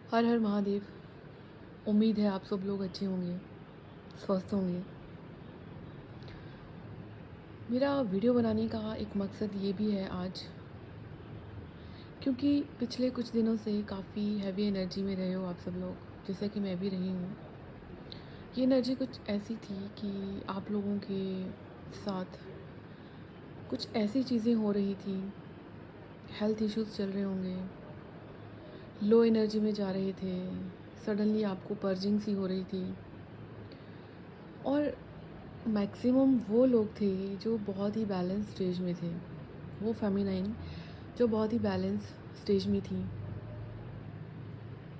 हर हर महादेव। उम्मीद है आप सब लोग अच्छे होंगे, स्वस्थ होंगे। मेरा वीडियो बनाने का एक मकसद ये भी है आज, क्योंकि पिछले कुछ दिनों से काफ़ी हैवी एनर्जी में रहे हो आप सब लोग, जैसे कि मैं भी रही हूँ। ये एनर्जी कुछ ऐसी थी कि आप लोगों के साथ कुछ ऐसी चीज़ें हो रही थी, हेल्थ इश्यूज़ चल रहे होंगे, लो एनर्जी में जा रहे थे, सडनली आपको पर्जिंग सी हो रही थी। और मैक्सिमम वो लोग थे जो बहुत ही बैलेंस स्टेज में थे, वो फेमिनाइन जो बहुत ही बैलेंस स्टेज में थी,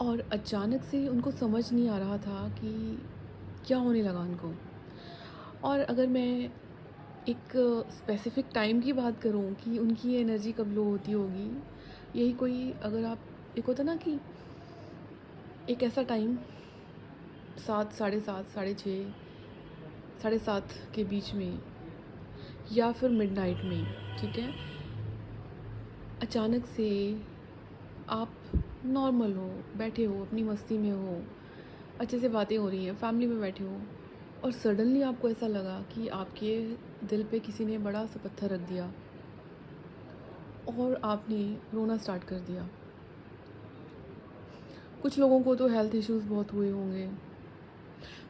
और अचानक से उनको समझ नहीं आ रहा था कि क्या होने लगा उनको। और अगर मैं एक स्पेसिफिक टाइम की बात करूं कि उनकी एनर्जी कब लो होती होगी, यही कोई, अगर आप, एक होता ना कि एक ऐसा टाइम 7, साढ़े 7, साढ़े 6, साढ़े 7 के बीच में, या फिर मिडनाइट में, ठीक है, अचानक से आप नॉर्मल हो, बैठे हो, अपनी मस्ती में हो, अच्छे से बातें हो रही हैं, फैमिली में बैठे हो, और सडनली आपको ऐसा लगा कि आपके दिल पे किसी ने बड़ा सा पत्थर रख दिया और आपने रोना स्टार्ट कर दिया। कुछ लोगों को तो हेल्थ इश्यूज़ बहुत हुए होंगे।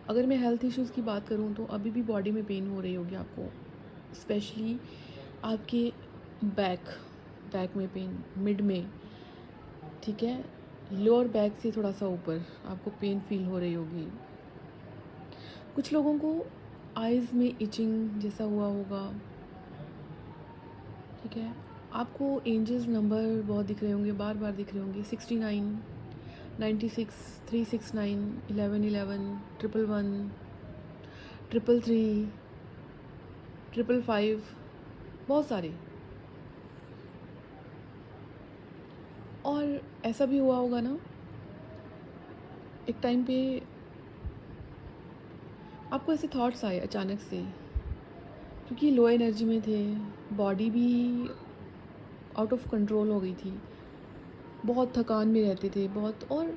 अगर मैं हेल्थ इश्यूज़ की बात करूँ तो अभी भी बॉडी में पेन हो रही होगी आपको, स्पेशली आपके बैक बैक में पेन, मिड में, ठीक है, लोअर बैक से थोड़ा सा ऊपर आपको पेन फील हो रही होगी। कुछ लोगों को आइज़ में इचिंग जैसा हुआ होगा, ठीक है। आपको एंजल्स नंबर बहुत दिख रहे होंगे, बार बार दिख रहे होंगे, 69, 96, 369, 1111, 111, 333, 555, बहुत सारे। और ऐसा भी हुआ होगा ना, एक टाइम पे आपको ऐसे थॉट्स आए अचानक से, क्योंकि लो एनर्जी में थे, बॉडी भी आउट ऑफ कंट्रोल हो गई थी, बहुत थकान में रहते थे बहुत, और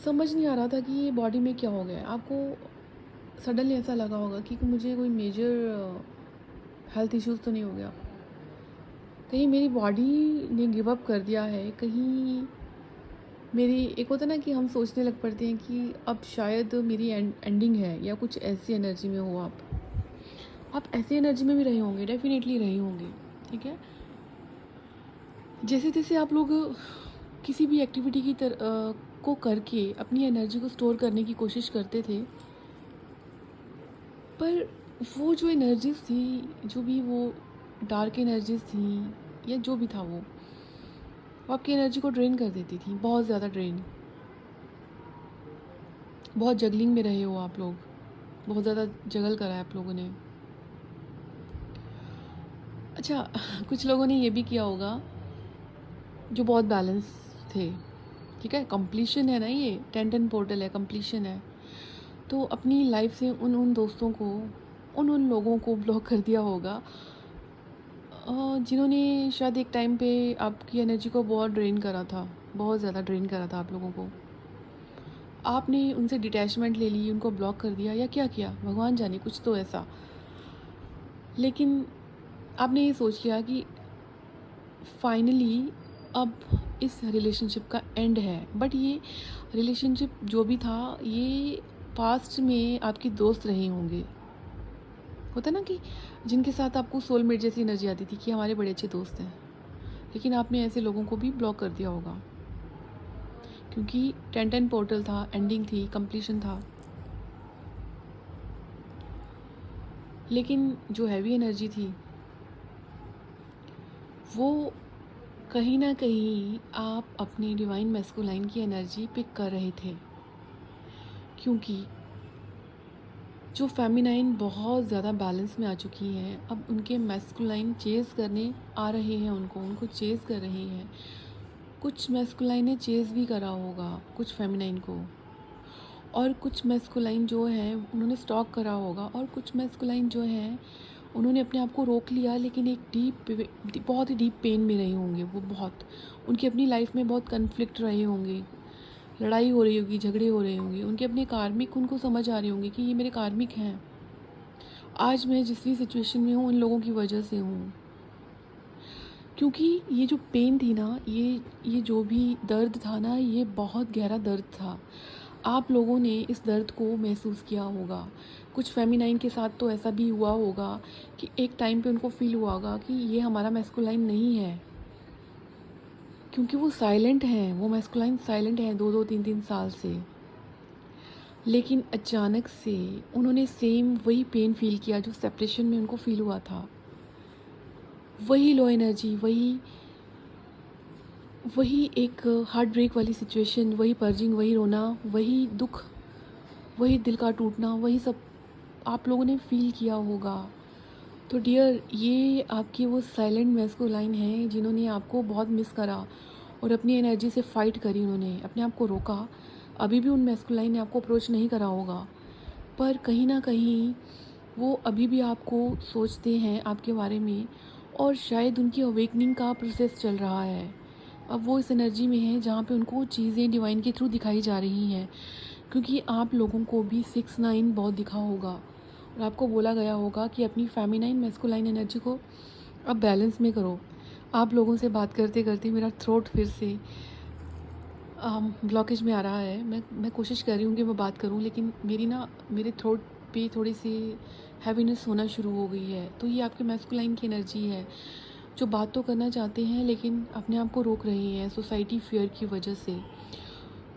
समझ नहीं आ रहा था कि ये बॉडी में क्या हो गया है। आपको सडनली ऐसा लगा होगा कि मुझे कोई मेजर हेल्थ इश्यूज़ तो नहीं हो गया, कहीं मेरी बॉडी ने गिव अप कर दिया है, कहीं मेरी, एक होता ना कि हम सोचने लग पड़ते हैं कि अब शायद मेरी एंडिंग है, या कुछ ऐसी एनर्जी में हो आप ऐसी एनर्जी में भी रहे होंगे, डेफिनेटली रहे होंगे, ठीक है। जैसे जैसे आप लोग किसी भी एक्टिविटी को करके अपनी एनर्जी को स्टोर करने की कोशिश करते थे, पर वो जो एनर्जीज थी, जो भी वो डार्क एनर्जीज थी, या जो भी था वो आपकी एनर्जी को ड्रेन कर देती थी, बहुत ज़्यादा ड्रेन। बहुत जगलिंग में रहे हो आप लोग, बहुत ज़्यादा जगल करा है आप लोगों ने। अच्छा, कुछ लोगों ने ये भी किया होगा जो बहुत बैलेंस थे, ठीक है, कंप्लीशन है ना, ये 10-10 पोर्टल है, कंप्लीशन है। तो अपनी लाइफ से उन उन दोस्तों को, उन लोगों को ब्लॉक कर दिया होगा जिन्होंने शायद एक टाइम पे आपकी एनर्जी को बहुत ड्रेन करा था, बहुत ज़्यादा ड्रेन करा था आप लोगों को। आपने उनसे डिटैचमेंट ले ली, उनको ब्लॉक कर दिया, या क्या किया भगवान जाने, कुछ तो ऐसा। लेकिन आपने ये सोच लिया कि फाइनली अब इस रिलेशनशिप का एंड है, बट ये रिलेशनशिप जो भी था, ये पास्ट में आपकी दोस्त रहे होंगे। होता ना कि जिनके साथ आपको सोलमेट जैसी एनर्जी आती थी कि हमारे बड़े अच्छे दोस्त हैं, लेकिन आपने ऐसे लोगों को भी ब्लॉक कर दिया होगा, क्योंकि 10-10 पोर्टल था, एंडिंग थी, कंप्लीशन था। लेकिन जो हैवी एनर्जी थी, वो कहीं ना कहीं आप अपने डिवाइन मैस्कुलाइन की एनर्जी पिक कर रहे थे, क्योंकि जो फेमिनाइन बहुत ज़्यादा बैलेंस में आ चुकी हैं, अब उनके मैस्कुलाइन चेज़ करने आ रहे हैं, उनको चेज़ कर रहे हैं। कुछ मैस्कुलाइन ने चेज़ भी करा होगा कुछ फेमिनाइन को, और कुछ मैस्कुलाइन जो हैं उन्होंने स्टॉक करा होगा, और कुछ मैस्कुलाइन जो हैं उन्होंने अपने आप को रोक लिया, लेकिन एक बहुत ही डीप पेन में रहे होंगे वो, बहुत, उनकी अपनी लाइफ में बहुत कन्फ्लिक्ट रहे होंगे, लड़ाई हो रही होगी, झगड़े हो रहे होंगे, उनके अपने कार्मिक उनको समझ आ रहे होंगे कि ये मेरे कार्मिक हैं। आज मैं जिस भी सिचुएशन में हूँ उन लोगों की वजह से हूँ। क्योंकि ये जो पेन थी ना, ये जो भी दर्द था ना, ये बहुत गहरा दर्द था। आप लोगों ने इस दर्द को महसूस किया होगा। कुछ फेमिनाइन के साथ तो ऐसा भी हुआ होगा कि एक टाइम पे उनको फ़ील हुआ होगा कि ये हमारा मैस्कुलाइन नहीं है। क्योंकि वो साइलेंट हैं, वो मैस्कुलाइन साइलेंट हैं 2-2 3-3 साल से। लेकिन अचानक से उन्होंने सेम वही पेन फ़ील किया जो सेपरेशन में उनको फ़ील हुआ था। वही लो एनर्जी, वही एक हार्ट ब्रेक वाली सिचुएशन, वही पर्जिंग, वही रोना, वही दुख, वही दिल का टूटना, वही सब आप लोगों ने फ़ील किया होगा। तो डियर, ये आपकी वो साइलेंट मैस्कुलाइन हैं जिन्होंने आपको बहुत मिस करा और अपनी एनर्जी से फ़ाइट करी, उन्होंने अपने आप को रोका। अभी भी उन मैस्कुलाइन ने आपको अप्रोच नहीं करा होगा, पर कहीं न कहीं वो अभी भी आपको सोचते हैं आपके बारे में, और शायद उनकी अवेकनिंग का प्रोसेस चल रहा है। अब वो इस एनर्जी में हैं जहाँ पे उनको चीज़ें डिवाइन के थ्रू दिखाई जा रही हैं, क्योंकि आप लोगों को भी 6-9 बहुत दिखा होगा और आपको बोला गया होगा कि अपनी फेमिनाइन मैस्कुलाइन एनर्जी को अब बैलेंस में करो। आप लोगों से बात करते करते मेरा थ्रोट फिर से ब्लॉकेज में आ रहा है। मैं कोशिश कर रही हूँ कि मैं बात करूँ, लेकिन मेरे थ्रोट पे थोड़ी सी हैवीनेस होना शुरू हो गई है। तो ये आपके मैस्कुलाइन की एनर्जी है, जो बात तो करना चाहते हैं लेकिन अपने आप को रोक रहे हैं सोसाइटी फियर की वजह से।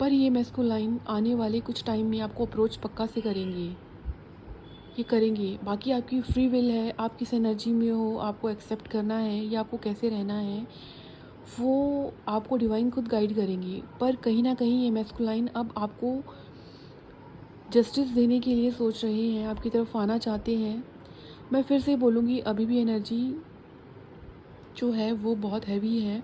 पर ये मैस्कुलाइन आने वाले कुछ टाइम में आपको अप्रोच पक्का से करेंगे, ये करेंगे। बाकी आपकी फ्री विल है, आप किस एनर्जी में हो, आपको एक्सेप्ट करना है या आपको कैसे रहना है, वो आपको डिवाइन खुद गाइड करेंगी। पर कहीं ना कहीं ये मैस्कुलाइन अब आपको जस्टिस देने के लिए सोच रहे हैं, आपकी तरफ आना चाहते हैं। मैं फिर से बोलूँगी, अभी भी एनर्जी जो है वो बहुत हैवी है।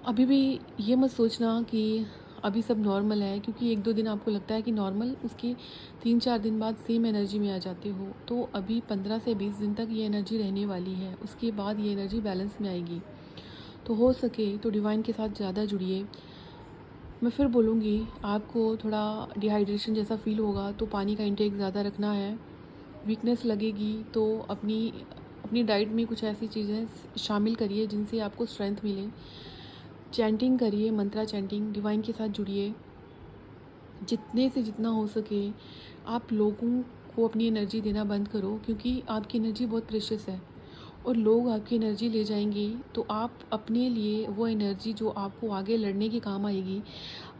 अभी भी ये मत सोचना कि अभी सब नॉर्मल है, क्योंकि 1-2 दिन आपको लगता है कि नॉर्मल, उसके 3-4 दिन बाद सेम एनर्जी में आ जाते हो। तो अभी 15 से 20 दिन तक ये एनर्जी रहने वाली है, उसके बाद ये एनर्जी बैलेंस में आएगी। तो हो सके तो डिवाइन के साथ ज़्यादा जुड़िए। मैं फिर बोलूँगी, आपको थोड़ा डिहाइड्रेशन जैसा फ़ील होगा तो पानी का इंटेक ज़्यादा रखना है। वीकनेस लगेगी तो अपनी अपनी डाइट में कुछ ऐसी चीज़ें शामिल करिए जिनसे आपको स्ट्रेंथ मिले। चैंटिंग करिए, मंत्रा चैंटिंग, डिवाइन के साथ जुड़िए। जितने से जितना हो सके आप लोगों को अपनी एनर्जी देना बंद करो, क्योंकि आपकी एनर्जी बहुत प्रेशियस है और लोग आपकी एनर्जी ले जाएंगे। तो आप अपने लिए वो एनर्जी जो आपको आगे लड़ने के काम आएगी,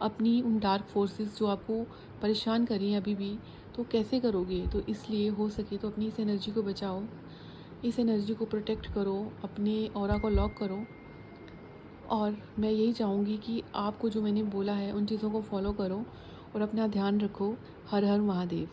अपनी उन डार्क फोर्सेस जो आपको परेशान कर रही हैं अभी भी, तो कैसे करोगे? तो इसलिए हो सके तो अपनी इस एनर्जी को बचाओ, इस एनर्जी को प्रोटेक्ट करो, अपने ऑरा को लॉक करो। और मैं यही चाहूँगी कि आपको जो मैंने बोला है उन चीज़ों को फॉलो करो और अपना ध्यान रखो। हर हर महादेव।